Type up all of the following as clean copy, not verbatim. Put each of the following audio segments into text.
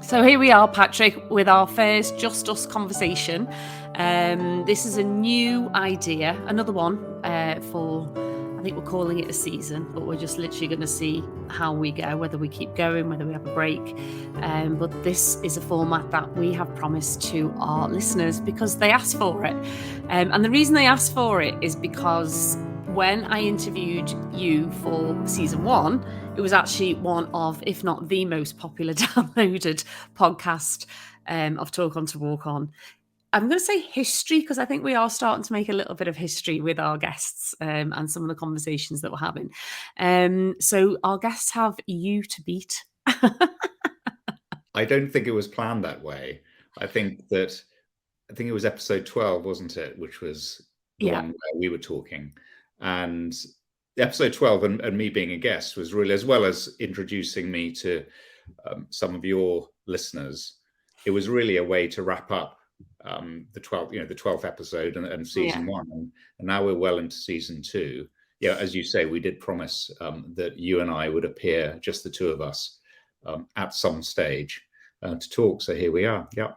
So here we are, Patrick, with our first Just Us conversation. This is a new idea, another one for, I think we're calling it a season, but we're just literally going to see how we go, whether we keep going, whether we have a break. But this is a format that we have promised to our listeners because they asked for it. And the reason they asked for it is because when I interviewed you for season 1, it was actually one of, if not the most popular downloaded podcast of Talk On to Walk On. I'm going to say history because I think we are starting to make a little bit of history with our guests and some of the conversations that we're having. So our guests have you to beat. I don't think it was planned that way. I think it was episode 12, wasn't it? Which was the one where we were talking. And episode 12 and me being a guest was really, as well as introducing me to some of your listeners, it was really a way to wrap up the 12th episode and season 1. And now we're well into season 2. Yeah, as you say, we did promise that you and I would appear, just the two of us, at some stage to talk. So here we are. Yeah.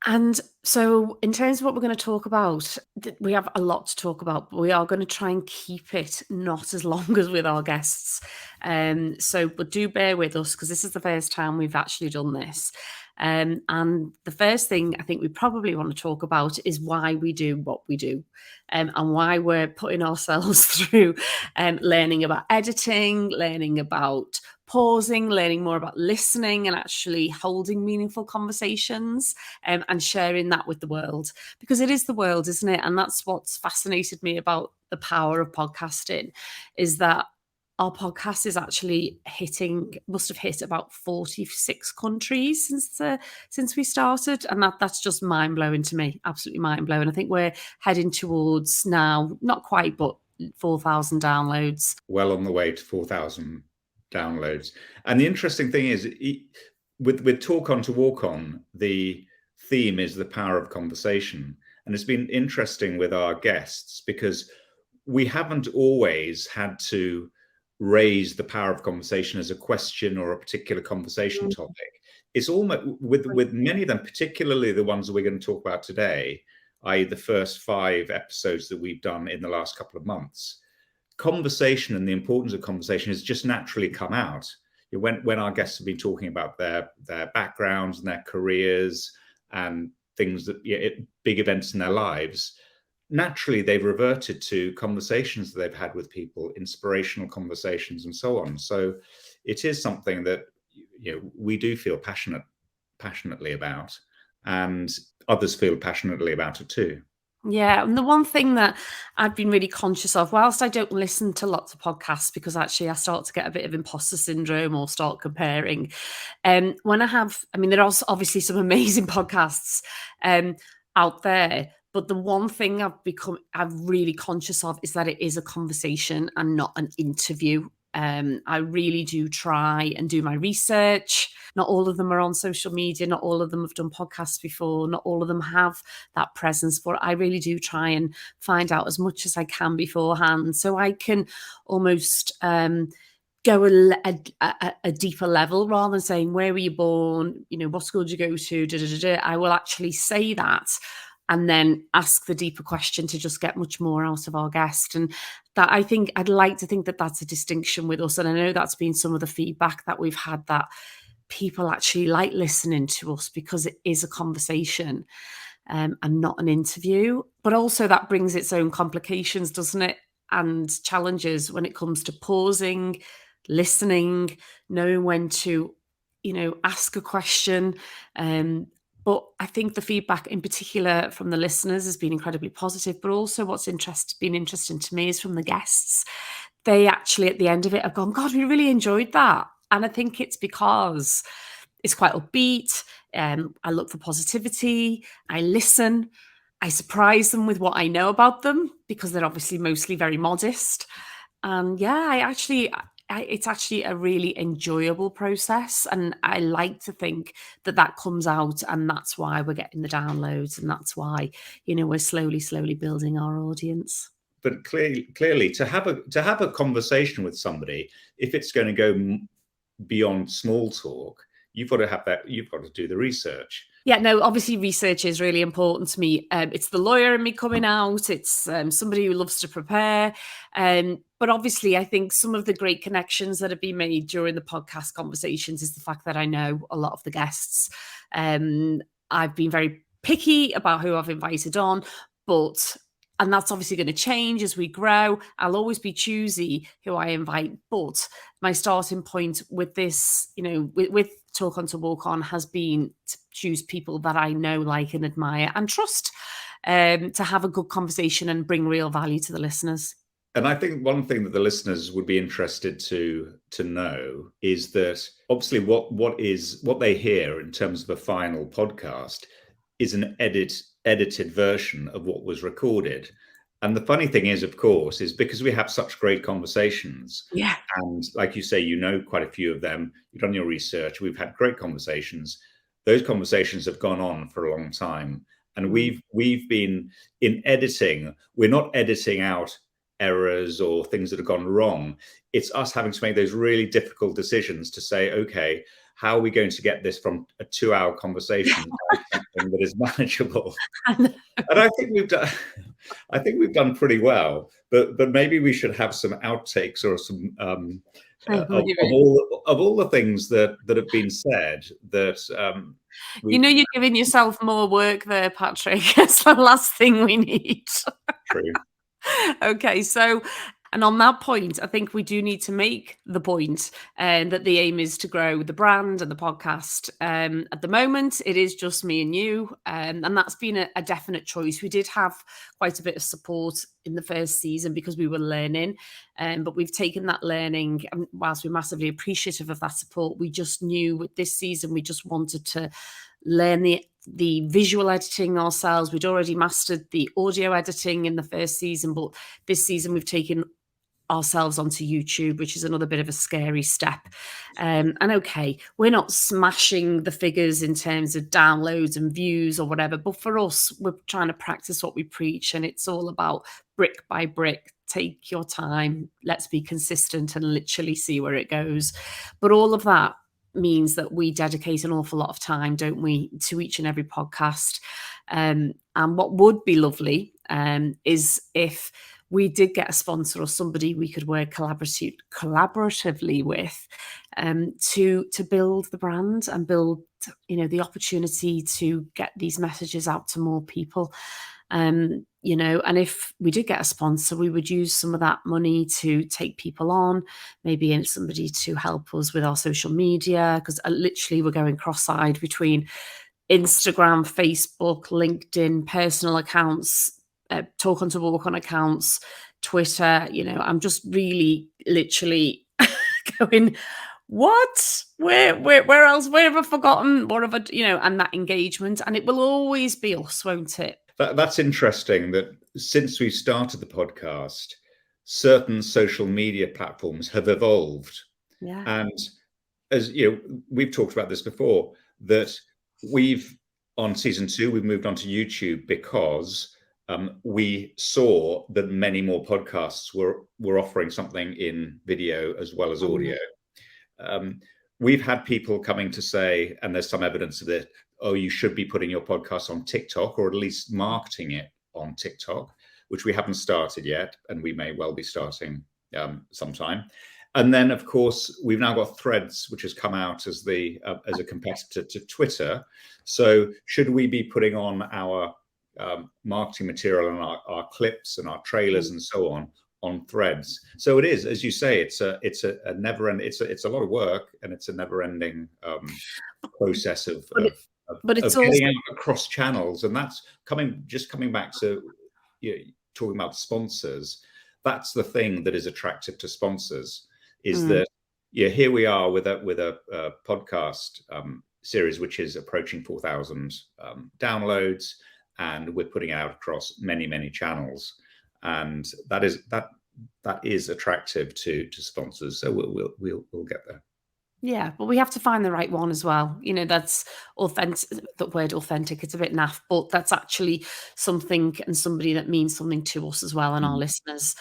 And so in terms of what we're going to talk about, we have a lot to talk about, but we are going to try and keep it not as long as with our guests. But do bear with us because this is the first time we've actually done this. And the first thing I think we probably want to talk about is why we do what we do and why we're putting ourselves through learning about editing, learning about pausing, learning more about listening and actually holding meaningful conversations and sharing that with the world, because it is the world, isn't it? And that's what's fascinated me about the power of podcasting, is that our podcast is actually must have hit about 46 countries since we started. And that's just mind blowing to me, absolutely mind blowing. I think we're heading towards now, not quite, but 4,000 downloads. Well on the way to 4,000 downloads. And the interesting thing is, with Talk On to Walk On, the theme is the power of conversation. And it's been interesting with our guests because we haven't always had to raise the power of conversation as a question or a particular conversation topic. It's almost with many of them, particularly the ones that we're going to talk about today, i.e. the first 5 episodes that we've done in the last couple of months. Conversation and the importance of conversation has just naturally come out. When our guests have been talking about their backgrounds and their careers and things that big events in their lives, naturally they've reverted to conversations that they've had with people, inspirational conversations and so on. So it is something that we do feel passionately about, and others feel passionately about it too. Yeah, and the one thing that I've been really conscious of, whilst I don't listen to lots of podcasts because actually I start to get a bit of imposter syndrome or start comparing, there are obviously some amazing podcasts out there, but the one thing I'm really conscious of is that it is a conversation and not an interview. I really do try and do my research. Not all of them are on social media. Not all of them have done podcasts before. Not all of them have that presence. But I really do try and find out as much as I can beforehand, so I can almost go a deeper level rather than saying, where were you born? What school did you go to? I will actually say that and then ask the deeper question to just get much more out of our guest. And that, I think, I'd like to think that that's a distinction with us. And I know that's been some of the feedback that we've had, that people actually like listening to us because it is a conversation and not an interview. But also that brings its own complications, doesn't it? And challenges when it comes to pausing, listening, knowing when to, ask a question. But I think the feedback in particular from the listeners has been incredibly positive. But also what's been interesting to me is from the guests. They actually at the end of it have gone, God, we really enjoyed that. And I think it's because it's quite upbeat. I look for positivity. I listen. I surprise them with what I know about them because they're obviously mostly very modest. And it's actually a really enjoyable process. And I like to think that comes out, and that's why we're getting the downloads, and that's why, we're slowly building our audience. But clearly to have a conversation with somebody, if it's going to go beyond small talk, you've got to have that. You've got to do the research. Yeah, no, obviously research is really important to me. It's the lawyer in me coming out. It's somebody who loves to prepare. But obviously, I think some of the great connections that have been made during the podcast conversations is the fact that I know a lot of the guests. I've been very picky about who I've invited on, and that's obviously going to change as we grow. I'll always be choosy who I invite, but my starting point with this, with Talk On to Walk On, has been to choose people that I know, like, and admire and trust, to have a good conversation and bring real value to the listeners. And I think one thing that the listeners would be interested to know is that obviously what they hear in terms of a final podcast is an edited version of what was recorded. And the funny thing is, of course, is because we have such great conversations, Yeah. and like you say, quite a few of them, you've done your research, we've had great conversations. Those conversations have gone on for a long time. And we've been in editing, we're not editing out errors or things that have gone wrong. It's us having to make those really difficult decisions to say, okay, how are we going to get this from a 2-hour conversation to something that is manageable? And I think we've done pretty well, but maybe we should have some outtakes or some of all the things that have been said that you're giving yourself more work there, Patrick. It's the last thing we need. True. Okay, and on that point, I think we do need to make the point that the aim is to grow the brand and the podcast. At the moment, it is just me and you, and that's been a definite choice. We did have quite a bit of support in the first season because we were learning, but we've taken that learning, and whilst we're massively appreciative of that support, we just knew with this season we just wanted to learn the visual editing ourselves. We'd already mastered the audio editing in the first season, but this season we've taken ourselves onto YouTube, which is another bit of a scary step. And okay, we're not smashing the figures in terms of downloads and views or whatever, but for us, we're trying to practice what we preach, and it's all about brick by brick. Take your time, let's be consistent and literally see where it goes. But all of that means that we dedicate an awful lot of time, don't we, to each and every podcast. And what would be lovely is if we did get a sponsor or somebody we could work collaboratively with to build the brand and build, the opportunity to get these messages out to more people. And if we did get a sponsor, we would use some of that money to take people on, maybe somebody to help us with our social media, because literally we're going cross-eyed between Instagram, Facebook, LinkedIn, personal accounts, Talk On to Walk On accounts, Twitter. I'm just really literally going, what? Where else? Where have I forgotten? What have I, and that engagement, and it will always be us, won't it? That's interesting that since we started the podcast, certain social media platforms have evolved. Yeah. And as we've talked about this before, that on season 2, we've moved on to YouTube because we saw that many more podcasts were offering something in video as well as audio. We've had people coming to say, and there's some evidence of it, oh, you should be putting your podcast on TikTok, or at least marketing it on TikTok, which we haven't started yet, and we may well be starting sometime. And then, of course, we've now got Threads, which has come out as a competitor to Twitter. So should we be putting on our marketing material and our clips and our trailers and so on Threads? So it is, as you say, it's a never end. It's a lot of work, and it's a never ending process of it's getting out across channels. And that's coming back to talking about sponsors. That's the thing that is attractive to sponsors, is that here we are with a podcast series which is approaching 4,000 downloads, and we're putting it out across many channels, and that is attractive to sponsors. So we'll get there. Yeah, but we have to find the right one as well. That's authentic. The word authentic, it's a bit naff, but that's actually something and somebody that means something to us as well and our listeners.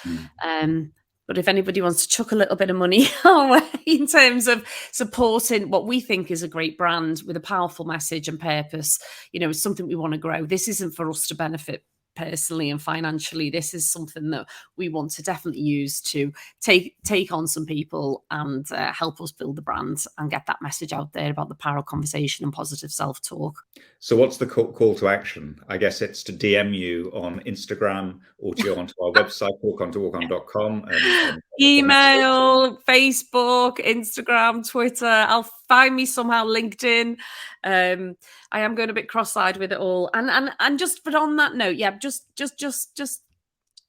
But if anybody wants to chuck a little bit of money our way in terms of supporting what we think is a great brand with a powerful message and purpose, it's something we want to grow. This isn't for us to benefit personally and financially. This is something that we want to definitely use to take on some people and help us build the brand and get that message out there about the power of conversation and positive self-talk. So what's the call to action? I guess it's to DM you on Instagram or to go onto our website, walkontoWalkon.com. Email, Facebook, Instagram, Twitter. I'll find me somehow LinkedIn. I am going a bit cross-eyed with it all. And just, but on that note, yeah, just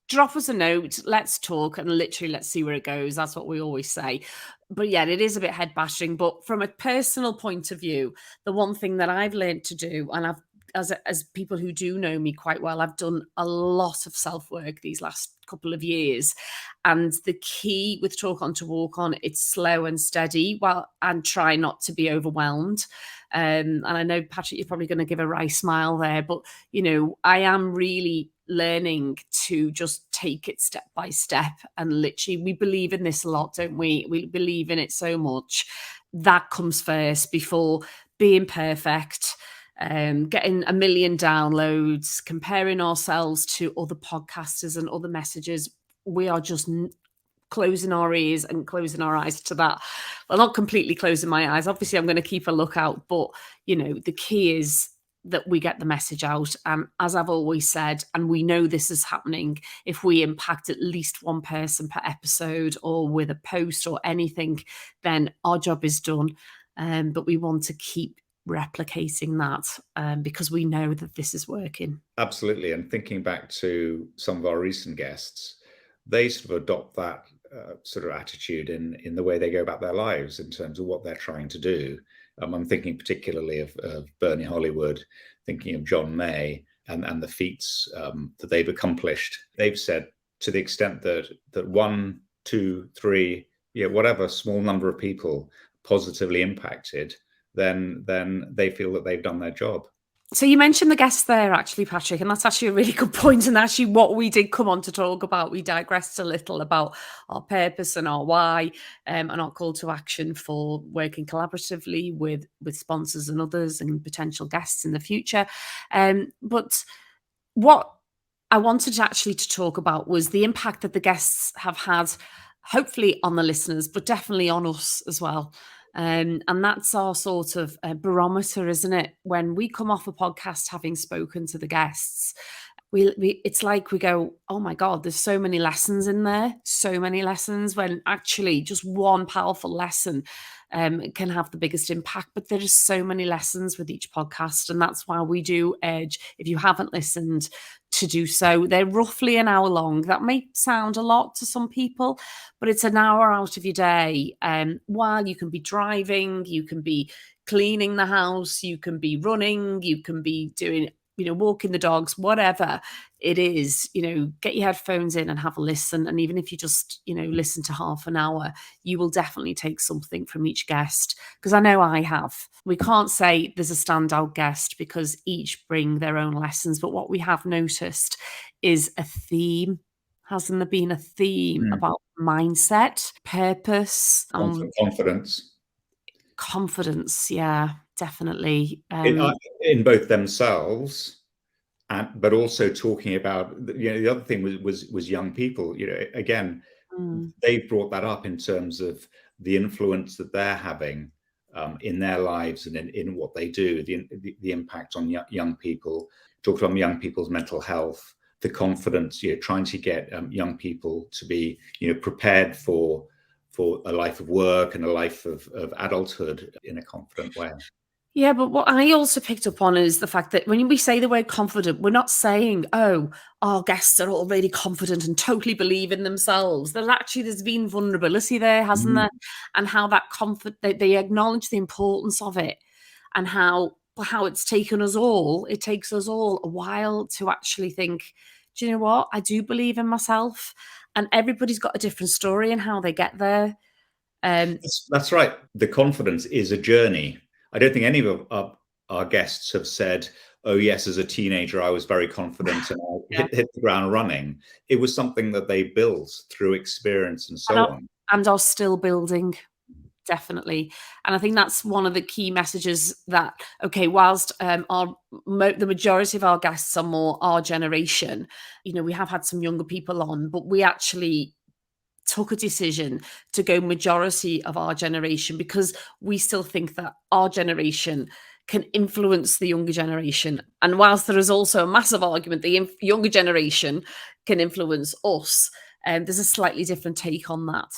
drop us a note. Let's talk and literally let's see where it goes. That's what we always say. But yeah, it is a bit head bashing. But from a personal point of view, the one thing that I've learned to do, and I've as people who do know me quite well, I've done a lot of self-work these last couple of years. And the key with Talk On to Walk On, it's slow and steady and try not to be overwhelmed. And I know, Patrick, you're probably going to give a wry smile there, but, I am really learning to just take it step by step. And literally, we believe in this a lot, don't we? We believe in it so much. That comes first before being perfect. Getting 1 million downloads, comparing ourselves to other podcasters and other messages. We are just closing our ears and closing our eyes to that. Well, not completely closing my eyes. Obviously, I'm going to keep a lookout, but the key is that we get the message out. And as I've always said, and we know this is happening, if we impact at least one person per episode or with a post or anything, then our job is done. But we want to keep replicating that because we know that this is working. Absolutely. And thinking back to some of our recent guests, they sort of adopt that sort of attitude in the way they go about their lives in terms of what they're trying to do. I'm thinking particularly of Bernie Hollywood, thinking of John May and the feats that they've accomplished. They've said to the extent that 1, 2, 3, whatever small number of people positively impacted, then they feel that they've done their job. So you mentioned the guests there, actually, Patrick, and that's actually a really good point. And actually what we did come on to talk about, we digressed a little about our purpose and our why and our call to action for working collaboratively with sponsors and others and potential guests in the future. But what I wanted actually to talk about was the impact that the guests have had, hopefully on the listeners, but definitely on us as well. And that's our sort of barometer, isn't it? When we come off a podcast having spoken to the guests, it's like we go, oh my God, there's so many lessons in there, so many lessons, when actually just one powerful lesson can have the biggest impact. But there are so many lessons with each podcast. And that's why we do urge, if you haven't listened, to do so. They're roughly an hour long. That may sound a lot to some people, but it's an hour out of your day. While you can be driving, you can be cleaning the house, you can be running, you can be doing, walking the dogs, whatever it is, get your headphones in and have a listen. And even if you just, listen to half an hour, you will definitely take something from each guest, because I know I have. We can't say there's a standout guest because each bring their own lessons. But what we have noticed is a theme. Hasn't there been a theme about mindset, purpose, confidence? Yeah, definitely. In both themselves, but also talking about, the other thing was young people. Again, they've brought that up in terms of the influence that they're having in their lives and in what they do, the impact on young people. Talked about young people's mental health, the confidence, trying to get young people to be, prepared for a life of work and a life of adulthood in a confident way. Yeah, but what I also picked up on is the fact that when we say the word confident, we're not saying, oh, our guests are all really confident and totally believe in themselves. There's been vulnerability there, hasn't there? And how that they acknowledge the importance of it, and how it's taken us all. It takes us all a while to actually think, do you know what? I do believe in myself. And everybody's got a different story in how they get there. That's right. The confidence is a journey. I don't think any of our guests have said oh yes, as a teenager, I was very confident and I Yeah. hit the ground running. It was something that they built through experience and And so on. are still building. Definitely. And I think that's one of the key messages that, okay, whilst the majority of our guests are more our generation, we have had some younger people on, but we actually took a decision to go majority of our generation because we still think that our generation can influence the younger generation. And whilst there is also a massive argument the younger generation can influence us, there's a slightly different take on that.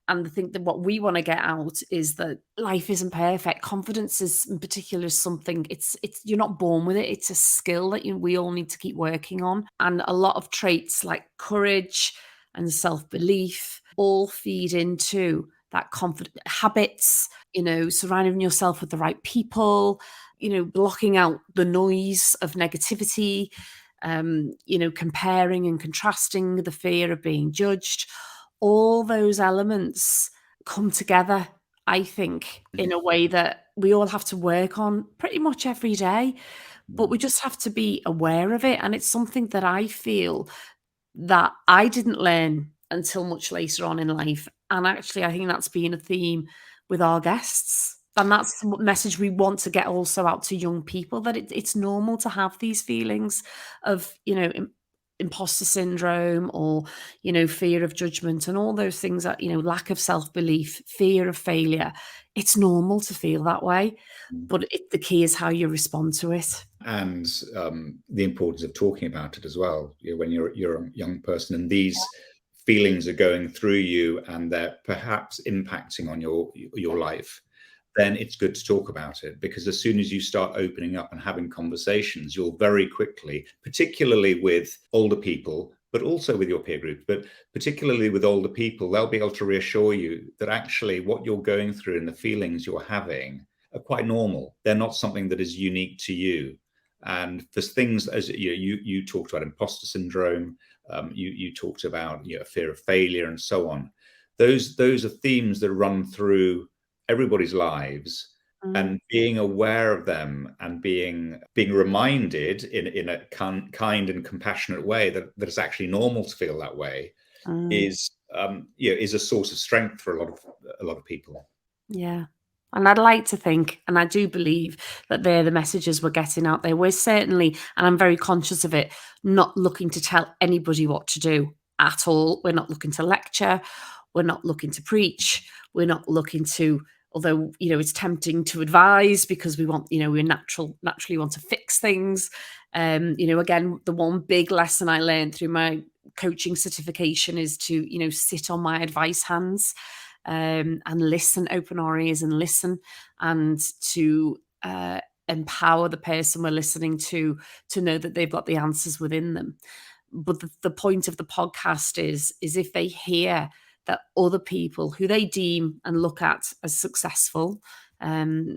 And I think that what we want to get out is that life isn't perfect. Confidence is, in particular, is something. It's you're not born with it. It's a skill that we all need to keep working on. And a lot of traits like courage and self belief all feed into that confident habits. Surrounding yourself with the right people. Blocking out the noise of negativity. Comparing and contrasting, the fear of being judged, all those elements come together, I think, in a way that we all have to work on pretty much every day, but we just have to be aware of it. And it's something that I feel that I didn't learn until much later on in life. And actually, I think that's been a theme with our guests. And that's the message we want to get also out to young people, that it's normal to have these feelings of, imposter syndrome, or, fear of judgment, and all those things that, lack of self belief, fear of failure. It's normal to feel that way. But the key is how you respond to it. And the importance of talking about it as well. When you're a young person and these feelings are going through you and they're perhaps impacting on your life, then it's good to talk about it, because as soon as you start opening up and having conversations, you'll very quickly, particularly with older people, but also with your peer group, but particularly with older people, they'll be able to reassure you that actually what you're going through and the feelings you're having are quite normal. They're not something that is unique to you. And there's things, as you talked about imposter syndrome, you talked about fear of failure and so on. Those are themes that run through everybody's lives, and being aware of them and being reminded in a kind and compassionate way that it's actually normal to feel that way is a source of strength for a lot of people. Yeah. And I'd like to think, and I do believe, that they're the messages we're getting out there. We're certainly, and I'm very conscious of it, not looking to tell anybody what to do at all. We're not looking to lecture. We're not looking to preach. We're not looking to, although, it's tempting to advise because we want, we naturally want to fix things. Again, the one big lesson I learned through my coaching certification is to, sit on my advice hands. And listen, open our ears and listen, and to empower the person we're listening to know that they've got the answers within them. But the point of the podcast is if they hear that other people who they deem and look at as successful,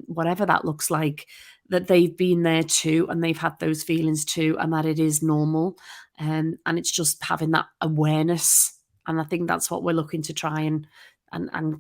whatever that looks like, that they've been there too, and they've had those feelings too, and that it is normal. And it's just having that awareness. And I think that's what we're looking to try and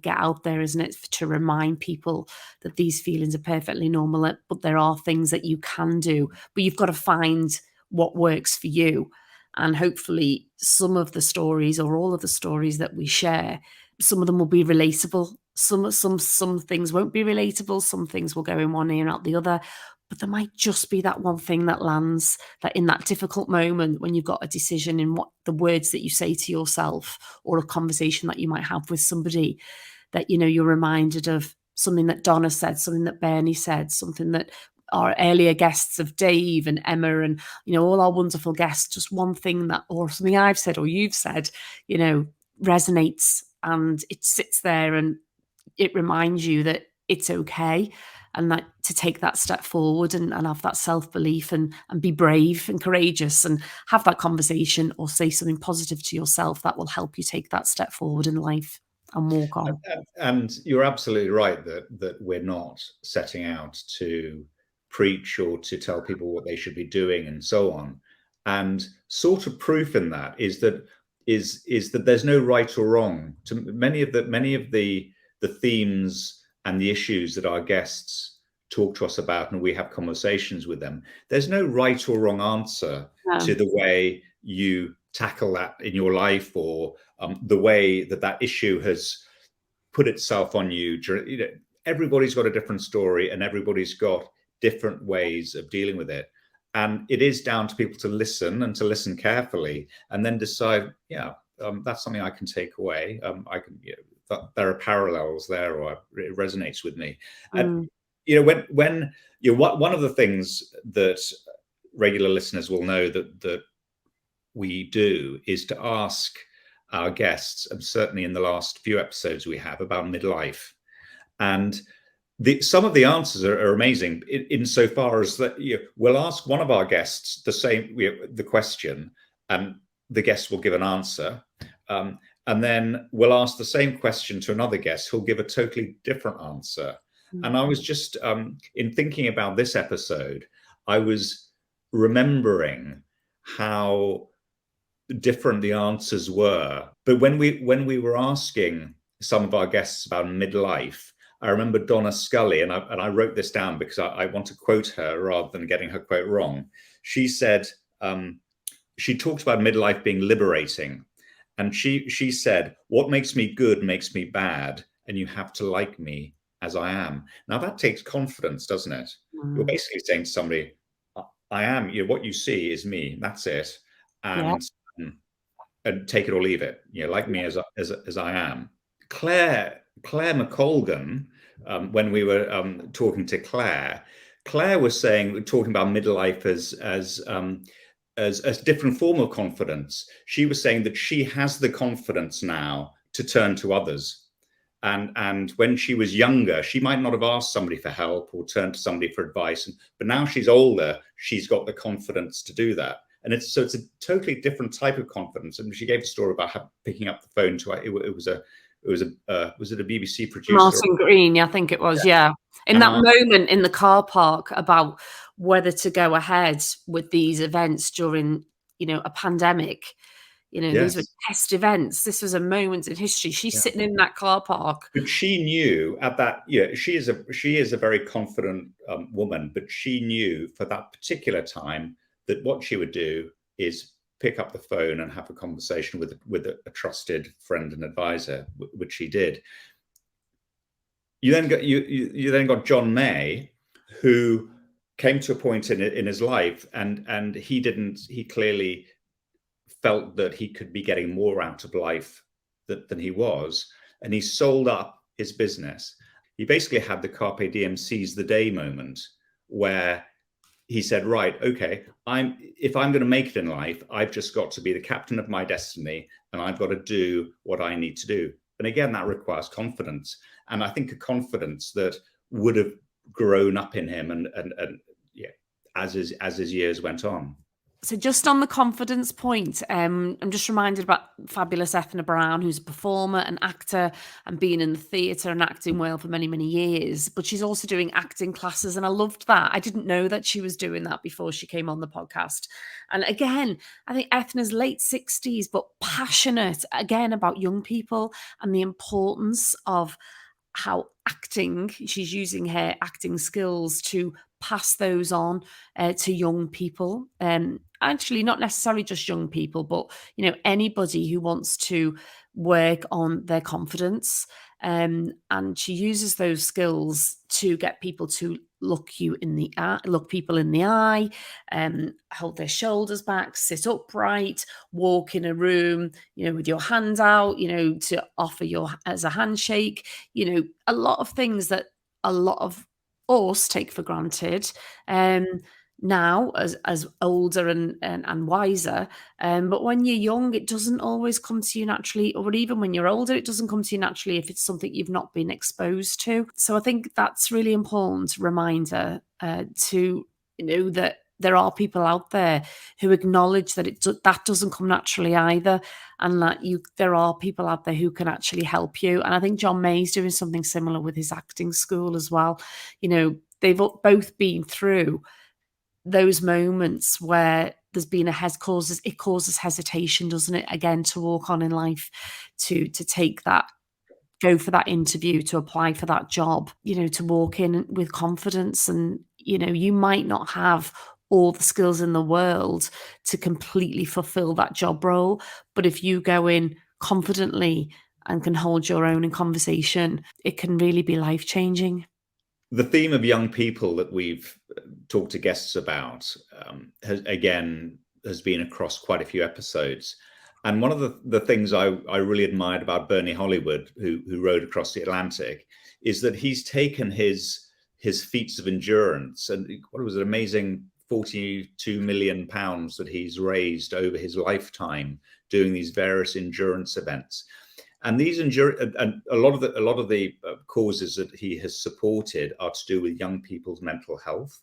get out there, isn't it? To remind people that these feelings are perfectly normal, but there are things that you can do, but you've got to find what works for you. And hopefully some of the stories, or all of the stories that we share, some of them will be relatable. Some things won't be relatable. Some things will go in one ear and out the other. But there might just be that one thing that lands, that in that difficult moment when you've got a decision in what the words that you say to yourself, or a conversation that you might have with somebody, that, you're reminded of something that Donna said, something that Bernie said, something that our earlier guests of Dave and Emma and, all our wonderful guests, just one thing that, or something I've said or you've said, resonates, and it sits there and it reminds you that it's okay, and that to take that step forward and have that self-belief and be brave and courageous and have that conversation or say something positive to yourself that will help you take that step forward in life and walk on. And you're absolutely right that we're not setting out to preach or to tell people what they should be doing and so on. And sort of proof in that is that there's no right or wrong to many of the themes and the issues that our guests talk to us about and we have conversations with them. There's no right or wrong answer to No. the way you tackle that in your life, or the way that issue has put itself on you. Everybody's got a different story and everybody's got different ways of dealing with it. And it is down to people to listen, and to listen carefully, and then decide, yeah, that's something I can take away. I can, there are parallels there, or it resonates with me. And when one of the things that regular listeners will know that we do is to ask our guests, and certainly in the last few episodes we have, about midlife. And some of the answers are amazing, insofar as that we'll ask one of our guests the question, and the guest will give an answer, and then we'll ask the same question to another guest who'll give a totally different answer. And I was just in thinking about this episode, I was remembering how different the answers were. But when we were asking some of our guests about midlife, I remember Donna Scully, and I wrote this down because I want to quote her rather than getting her quote wrong. She said, she talked about midlife being liberating. And she said, "What makes me good makes me bad, and you have to like me as I am." Now that takes confidence, doesn't it? You're basically saying to somebody, "I am, what you see is me. That's it. Yeah. And take it or leave it. Like me as I am." Claire McColgan, when we were talking to Claire was talking about midlife as a different form of confidence. She was saying that she has the confidence now to turn to others. And when she was younger, she might not have asked somebody for help or turned to somebody for advice. But now she's older, she's got the confidence to do that. And it's a totally different type of confidence. And she gave a story about picking up the phone to was it a BBC producer? Martin Green, I think it was, yeah. In that moment in the car park about whether to go ahead with these events during, a pandemic. These were test events. This was a moment in history. She's sitting in that car park. But she knew at that, she is a very confident woman, but she knew for that particular time that what she would do is pick up the phone and have a conversation with a trusted friend and advisor, which she did. You then got John May, who came to a point in his life, and he clearly felt that he could be getting more out of life than he was, and he sold up his business. He basically had the carpe diem, seize the day moment, where he said, right, okay, if I'm going to make it in life, I've just got to be the captain of my destiny, and I've got to do what I need to do. And again, that requires confidence. And I think a confidence that would have grown up in him and as his years went on. So just on the confidence point, I'm just reminded about fabulous Ethna Brown, who's a performer and actor and been in the theatre and acting world for many, many years. But she's also doing acting classes, and I loved that. I didn't know that she was doing that before she came on the podcast. And again, I think Ethna's late 60s, but passionate, again, about young people and the importance of how she's using her acting skills to pass those on to young people. Actually, not necessarily just young people, but anybody who wants to work on their confidence. And she uses those skills to get people to look people in the eye, hold their shoulders back, sit upright, walk in a room, with your hand out, to offer as a handshake, a lot of things that a lot of us take for granted. Now as older and wiser, but when you're young, it doesn't always come to you naturally, or even when you're older, it doesn't come to you naturally if it's something you've not been exposed to. So I think that's really important reminder to that there are people out there who acknowledge that that doesn't come naturally either, and that there are people out there who can actually help you. And I think John May's doing something similar with his acting school as well. They've both been through those moments where there's been it causes hesitation, doesn't it? Again, to walk on in life, to take that go for that interview, to apply for that job, to walk in with confidence. And, you might not have all the skills in the world to completely fulfill that job role. But if you go in confidently and can hold your own in conversation, it can really be life-changing. The theme of young people that we've talked to guests about has been across quite a few episodes. And one of the things I really admired about Bernie Hollywood, who rode across the Atlantic, is that he's taken his feats of endurance, and what was an amazing £42 million that he's raised over his lifetime doing these various endurance events. And these and a lot of the causes that he has supported are to do with young people's mental health.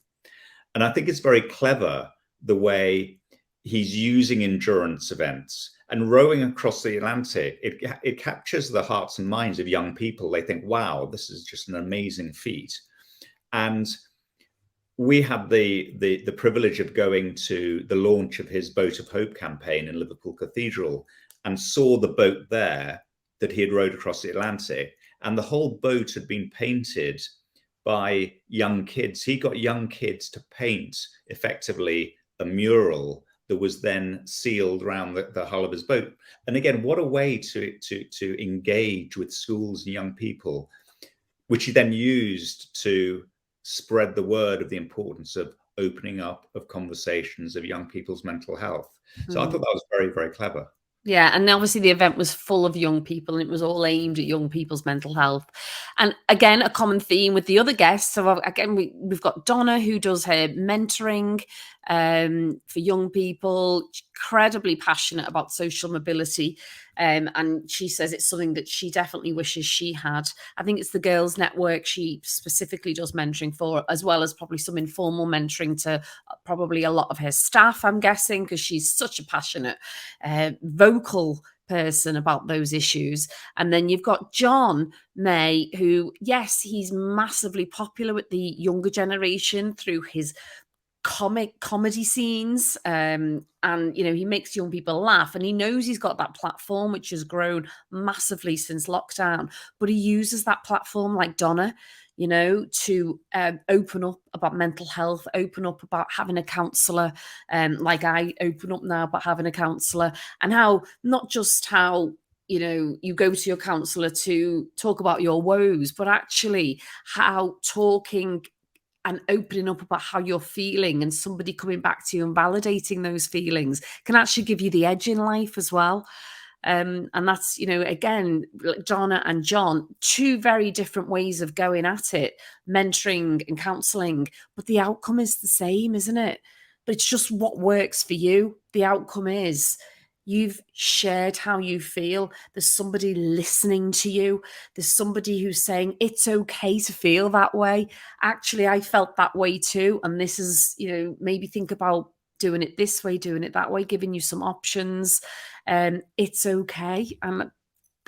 And I think it's very clever the way he's using endurance events and rowing across the Atlantic. It captures the hearts and minds of young people. They think, wow, this is just an amazing feat. And we had the privilege of going to the launch of his Boat of Hope campaign in Liverpool Cathedral and saw the boat there that he had rowed across the Atlantic. And the whole boat had been painted by young kids. He got young kids to paint effectively a mural that was then sealed around the hull of his boat. And again, what a way to engage with schools and young people, which he then used to spread the word of the importance of opening up of conversations of young people's mental health. So I thought that was very, very clever. Yeah, and obviously the event was full of young people, and it was all aimed at young people's mental health. And again, a common theme with the other guests. So again, we've got Donna, who does her mentoring for young people, incredibly passionate about social mobility. And she says it's something that she definitely wishes she had. I think it's the Girls Network she specifically does mentoring for, as well as probably some informal mentoring to probably a lot of her staff, I'm guessing, because she's such a passionate, vocal person about those issues. And then you've got John May, who, yes, he's massively popular with the younger generation through his comedy scenes, and he makes young people laugh, and he knows he's got that platform which has grown massively since lockdown, but he uses that platform like Donna, to open up about mental health, open up about having a counsellor, like I open up now about having a counsellor, and how not just how you go to your counsellor to talk about your woes, but actually how talking and opening up about how you're feeling and somebody coming back to you and validating those feelings can actually give you the edge in life as well. And that's, again, like Donna and John, two very different ways of going at it, mentoring and counselling, but the outcome is the same, isn't it? But it's just what works for you. The outcome is you've shared how you feel. There's somebody listening to you. There's somebody who's saying, it's okay to feel that way. Actually, I felt that way too. And this is, maybe think about doing it this way, doing it that way, giving you some options. It's okay. And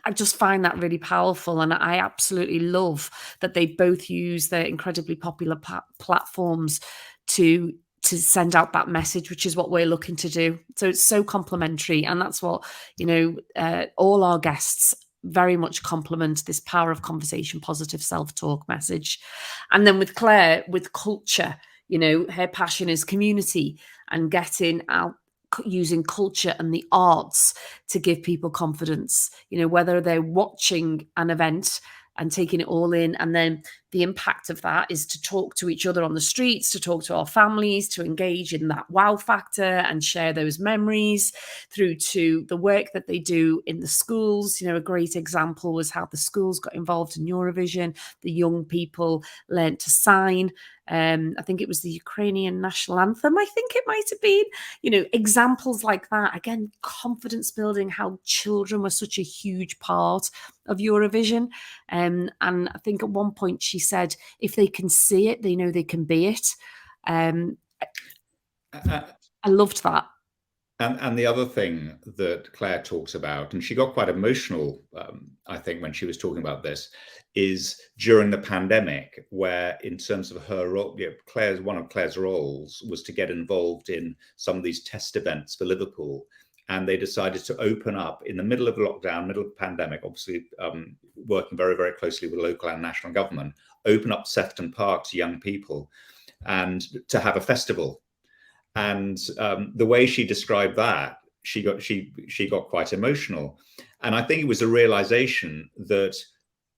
I just find that really powerful. And I absolutely love that they both use their incredibly popular platforms to send out that message, which is what we're looking to do. So it's so complementary. And that's what, all our guests very much complement this power of conversation, positive self-talk message. And then with Claire, with culture, her passion is community and getting out, using culture and the arts to give people confidence, whether they're watching an event and taking it all in. And then the impact of that is to talk to each other on the streets, to talk to our families, to engage in that wow factor and share those memories, through to the work that they do in the schools. A great example was how the schools got involved in Eurovision. The young people learned to sign. I think it was the Ukrainian national anthem. I think it might have been, examples like that. Again, confidence building, how children were such a huge part of Eurovision. And I think at one point she said, if they can see it, they know they can be it. I loved that. And the other thing that Claire talks about, and she got quite emotional, I think, when she was talking about this, is during the pandemic, where in terms of her role, one of Claire's roles was to get involved in some of these test events for Liverpool. and they decided to open up in the middle of lockdown, middle of the pandemic, obviously working very, very closely with local and national government, open up Sefton Park to young people and to have a festival. And the way she described that, she got quite emotional. And I think it was a realization that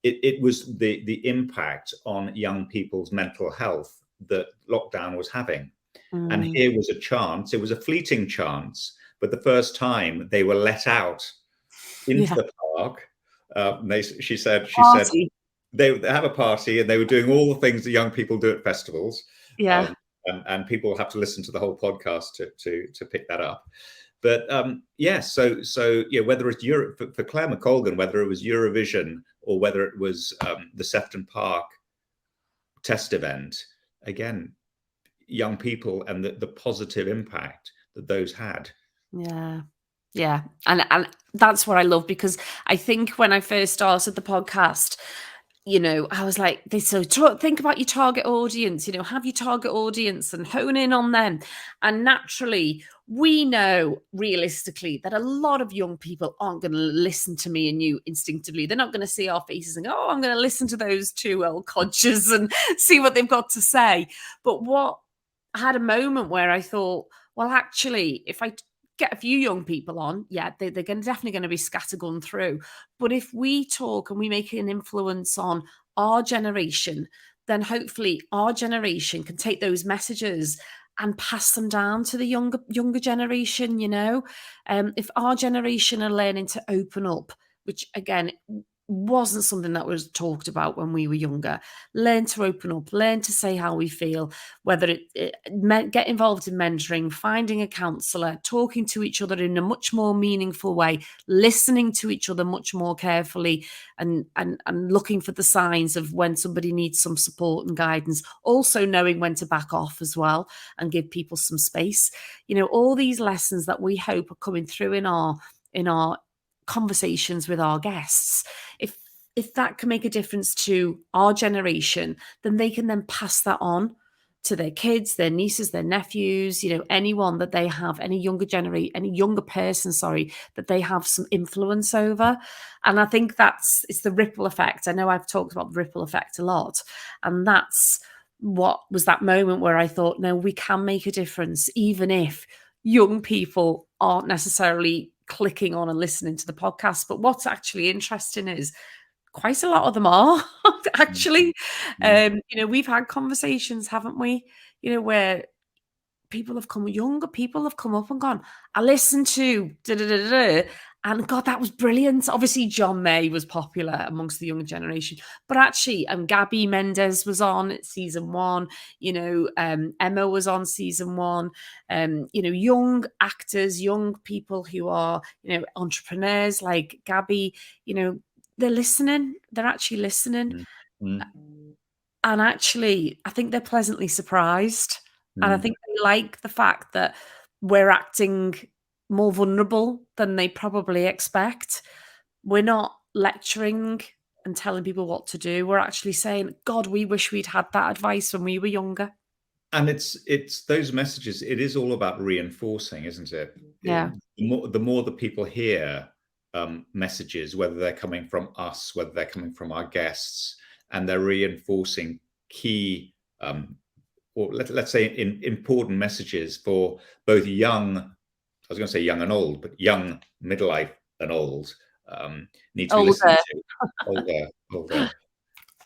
it was the impact on young people's mental health that lockdown was having. And here was a chance, it was a fleeting chance, but the first time they were let out into the park. She said they have a party and they were doing all the things that young people do at festivals. Yeah. And people have to listen to the whole podcast to pick that up. But so whether it's Europe for Claire McColgan, whether it was Eurovision or whether it was the Sefton Park test event, again, young people and the positive impact that those had. Yeah. And that's what I love, because I think when I first started the podcast, I was like, think about your target audience, have your target audience and hone in on them. And naturally, we know realistically that a lot of young people aren't going to listen to me and you instinctively. They're not going to see our faces and go, oh, I'm going to listen to those two old codgers and see what they've got to say. But I had a moment where I thought, well, actually, if I get a few young people on, they're definitely going to be scattergun through. But if we talk and we make an influence on our generation, then hopefully our generation can take those messages and pass them down to the younger generation. If our generation are learning to open up, which again wasn't something that was talked about when we were younger, learn to open up, learn to say how we feel, whether get involved in mentoring, finding a counsellor, talking to each other in a much more meaningful way, listening to each other much more carefully, and looking for the signs of when somebody needs some support and guidance, also knowing when to back off as well and give people some space. All these lessons that we hope are coming through in our conversations with our guests. If that can make a difference to our generation, then they can then pass that on to their kids, their nieces, their nephews, anyone that they have, any younger person, that they have some influence over. And I think it's the ripple effect. I know I've talked about the ripple effect a lot, and that's what was that moment where I thought, no, we can make a difference, even if young people aren't necessarily clicking on and listening to the podcast. But what's actually interesting is quite a lot of them are actually. We've had conversations, haven't we? Where younger people have come up and gone, I listened to and God, that was brilliant. Obviously, John May was popular amongst the younger generation, but actually, Gabby Mendez was on season 1. Emma was on season 1. Young actors, young people who are entrepreneurs like Gabby. They're listening. They're actually listening, and actually, I think they're pleasantly surprised. And I think they like the fact that we're acting more vulnerable than they probably expect. We're not lecturing and telling people what to do. We're actually saying, God, we wish we'd had that advice when we were younger. And it's those messages, it is all about reinforcing, isn't it? Yeah. The more that people hear messages, whether they're coming from us, whether they're coming from our guests, and they're reinforcing key or let's say important messages for both young, I was going to say young and old, but young, middle-life and old need to be listened to. Older.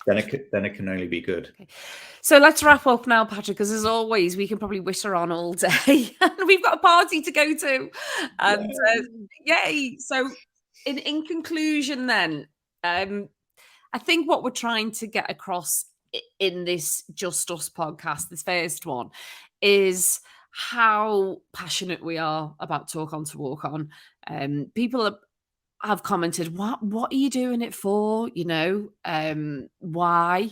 Then it can only be good. Okay. So let's wrap up now, Patrick, because as always, we can probably witter on all day. And we've got a party to go to. And yay. So in conclusion then, I think what we're trying to get across in this Just Us podcast, this first one, is how passionate we are about Talk On to Walk On. People have commented, what are you doing it for? Why?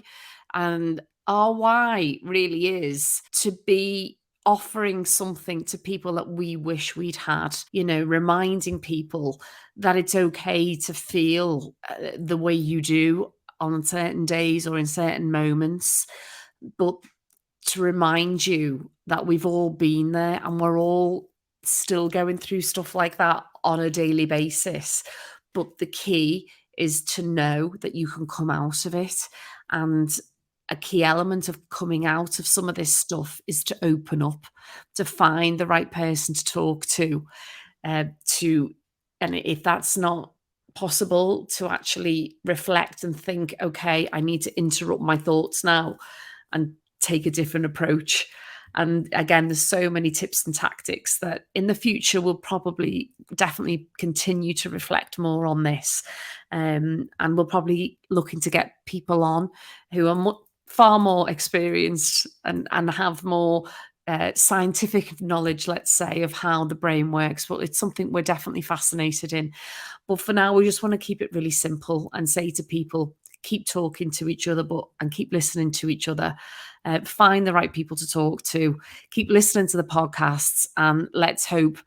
And our why really is to be offering something to people that we wish we'd had, reminding people that it's okay to feel the way you do on certain days or in certain moments, but to remind you that we've all been there and we're all still going through stuff like that on a daily basis. But the key is to know that you can come out of it. And a key element of coming out of some of this stuff is to open up, to find the right person to talk to, and if that's not possible, to actually reflect and think, okay, I need to interrupt my thoughts now and take a different approach. And again, there's so many tips and tactics that in the future we'll probably definitely continue to reflect more on this. And we're probably looking to get people on who are far more experienced and have more scientific knowledge, let's say, of how the brain works. But it's something we're definitely fascinated in. But for now, we just want to keep it really simple and say to people, keep talking to each other, and keep listening to each other. Find the right people to talk to. Keep listening to the podcasts, and let's hope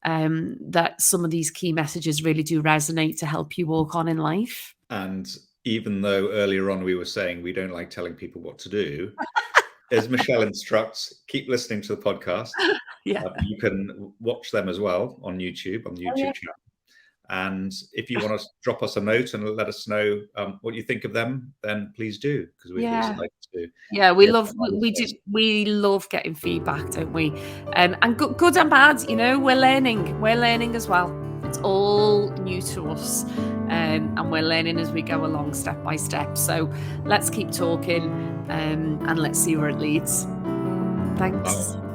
that some of these key messages really do resonate to help you walk on in life. And even though earlier on we were saying we don't like telling people what to do, as Michelle instructs, keep listening to the podcast. Yeah. You can watch them as well on YouTube, on the YouTube channel. And if you want to drop us a note and let us know what you think of them, then please do, because we'd always like to. Yeah, we love getting feedback, don't we? And good and bad, we're learning as well. It's all new to us, and we're learning as we go along, step by step. So let's keep talking, and let's see where it leads. Thanks. Bye.